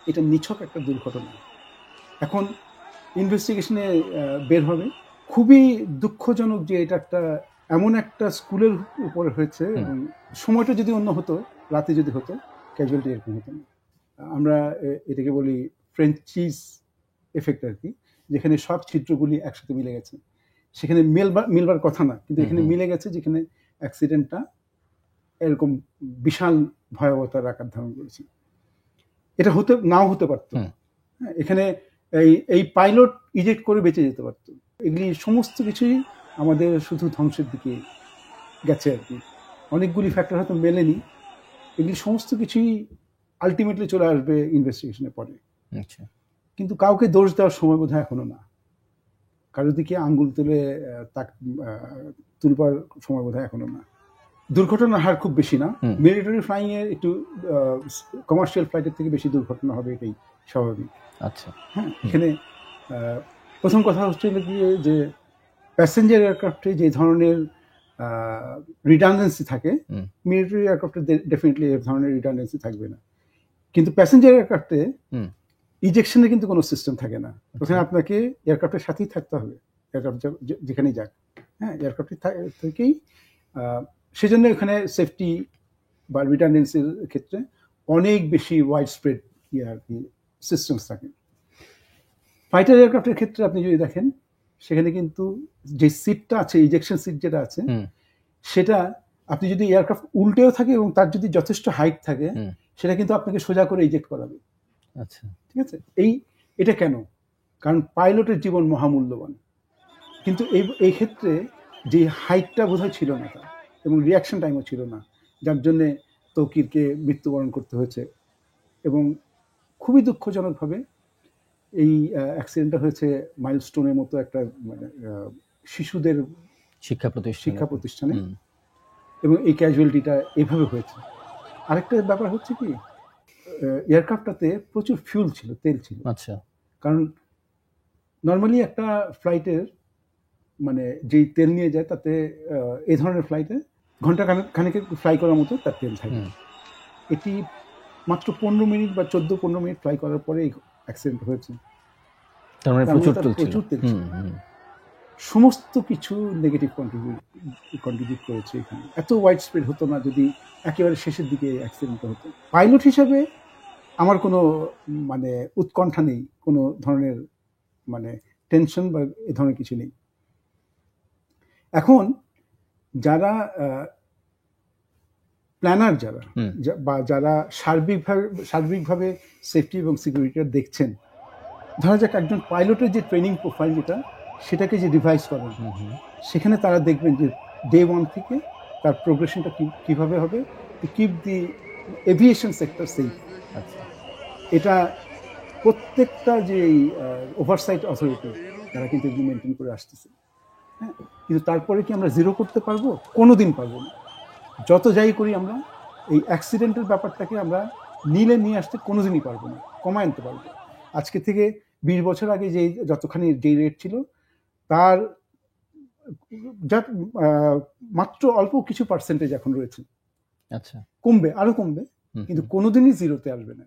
এটা নিছক একটা দুর্ঘটনা। এখন ইনভেস্টিগেশনে বের হবে। খুবই দুঃখজনক যে এটা একটা এমন একটা স্কুলের উপরে হয়েছে, এবং সময়টা যদি অন্য হতো, রাতে যদি হতো, ক্যাজুয়ালিটি এরকম হতো না। আমরা এটাকে বলি ফ্রেঞ্চ চিজ এফেক্ট আর কি, যেখানে সব চিত্রগুলি একসাথে মিলে গেছে। সেখানে মিলবার কথা না, কিন্তু এখানে মিলে গেছে, যেখানে অ্যাক্সিডেন্টটা এরকম বিশাল ভয়াবহতার আকার ধারণ করেছে। এটা নাও হতে পারতো। এখানে এই পাইলট ইজেক্ট করে বেঁচে যেতে পারতো। এগুলি সমস্ত কিছুই আমাদের শুধু ধ্বংসের দিকে গেছে আর কি। অনেকগুলি ফ্যাক্টর হয়তো মেলেনি, এগুলি সমস্ত কিছুই আলটিমেটলি চলে আসবে ইনভেস্টিগেশনের পরে। কিন্তু কাউকে দোষ দেওয়ার সময় বোধহয় এখনো না, কারোর দিকে আঙ্গুল তুলে তুলবার সময় বোধহয় এখনো না। দুর্ঘটনার হার খুব বেশি না। মিলিটারি ফ্লাইং এর একটু কমার্শিয়াল ফ্লাইটের থেকে বেশি দুর্ঘটনা হবে, এটাই স্বাভাবিক। আচ্ছা, হ্যাঁ, এখানে প্রথম কথা হচ্ছে যে প্যাসেঞ্জার এয়ারক্রাফটে যে ধরনের রিডান্ডেন্সি থাকে, মিলিটারি এয়ারক্রাফটে ডেফিনেটলি এ ধরনের রিডান্ডেন্সি থাকবে না। কিন্তু প্যাসেঞ্জার এয়ারক্রাফটে ইজেকশনের কিন্তু কোনো সিস্টেম থাকে না। ওখানে আপনাকে এয়ারক্রাফটের সাথেই থাকতে হবে, এয়ারক্রাফট যেখানেই যাক। হ্যাঁ, এয়ারক্রাফটের থেকেই সেজন্য এখানে সেফটি বা রিডান্ডেন্সির ক্ষেত্রে অনেক বেশি ওয়াইড স্প্রেড আর কি সিস্টেমস থাকে। ফাইটার এয়ারক্রাফটের ক্ষেত্রে আপনি যদি দেখেন, সেখানে কিন্তু যে সিটটা আছে, ইজেকশন সিট যেটা আছে, সেটা আপনি যদি এয়ারক্রাফট উল্টেও থাকে এবং তার যদি যথেষ্ট হাইট থাকে, সেটা কিন্তু আপনাকে সোজা করে ইজেক্ট করাবে। আচ্ছা, ঠিক আছে। এটা কেন? কারণ পাইলটের জীবন মহামূল্যবান। কিন্তু এই ক্ষেত্রে যে হাইটটা বোধহয় ছিল না তার, এবং রিয়াকশন টাইমও ছিল না, যার জন্যে তৌকিরকে মৃত্যুবরণ করতে হয়েছে। এবং খুবই দুঃখজনকভাবে এই অ্যাক্সিডেন্টটা হয়েছে মাইলস্টোনের মতো একটা মানে শিশুদের শিক্ষা প্রতিষ্ঠানে, এবং এই ক্যাজুয়ালিটিটা এভাবে হয়েছে। আরেকটা ব্যাপার হচ্ছে কি, এয়ারক্রাফটটাতে প্রচুর ফিউল ছিল, তেল ছিল। আচ্ছা, কারণ নর্মালি একটা ফ্লাইটের মানে যেই তেল নিয়ে যায়, তাতে এই ধরনের ফ্লাইটে ঘন্টা খানেকে ফ্লাই করার মতো তার তেল থাকে। এটি মাত্র 15 মিনিট বা 14-15 মিনিট ফ্লাই করার পরে অ্যাক্সিডেন্ট হয়েছে। তার মানে প্রচুর তেল ছিল। সমস্ত কিছু নেগেটিভ কন্ট্রিবিউট করেছে এখানে। এত ওয়াইড স্প্রেড হতো না যদি একেবারে শেষের দিকে অ্যাক্সিডেন্ট হতো। পাইলট হিসেবে আমার কোনো মানে উৎকণ্ঠা নেই, কোনো ধরনের মানে টেনশন বা এ ধরনের কিছু নেই। এখন প্ল্যানার বা যারা সার্বিকভাবে সেফটি এবং সিকিউরিটিটা দেখছেন, ধরা যাক একজন পাইলটের যে ট্রেনিং প্রোফাইল সেটাকে যে রিভাইজ করেন, সেখানে তারা দেখবেন যে ডে 1 থেকে তার প্রোগ্রেশনটা কিভাবে হবে to keep the aviation sector safe. এটা প্রত্যেকটা যে ওভারসাইট অথরিটি, তারা কিন্তু মেনটেন করে আসতেছে। হ্যাঁ, কিন্তু তারপরে কি আমরা জিরো করতে পারবো? কোনোদিন পারবো না। যত যাই করি আমরা এই অ্যাক্সিডেন্টের ব্যাপারটাকে আমরা নিয়ে আসতে কোনোদিনই পারবো না, কমায় আনতে পারবো। আজকে থেকে 20 বছর আগে যতখানি যেই রেট ছিল, তার মাত্র অল্প কিছু পার্সেন্টেজ এখন রয়েছে। আচ্ছা, কমবে, আরো কমবে, কিন্তু কোনোদিনই জিরোতে আসবে না।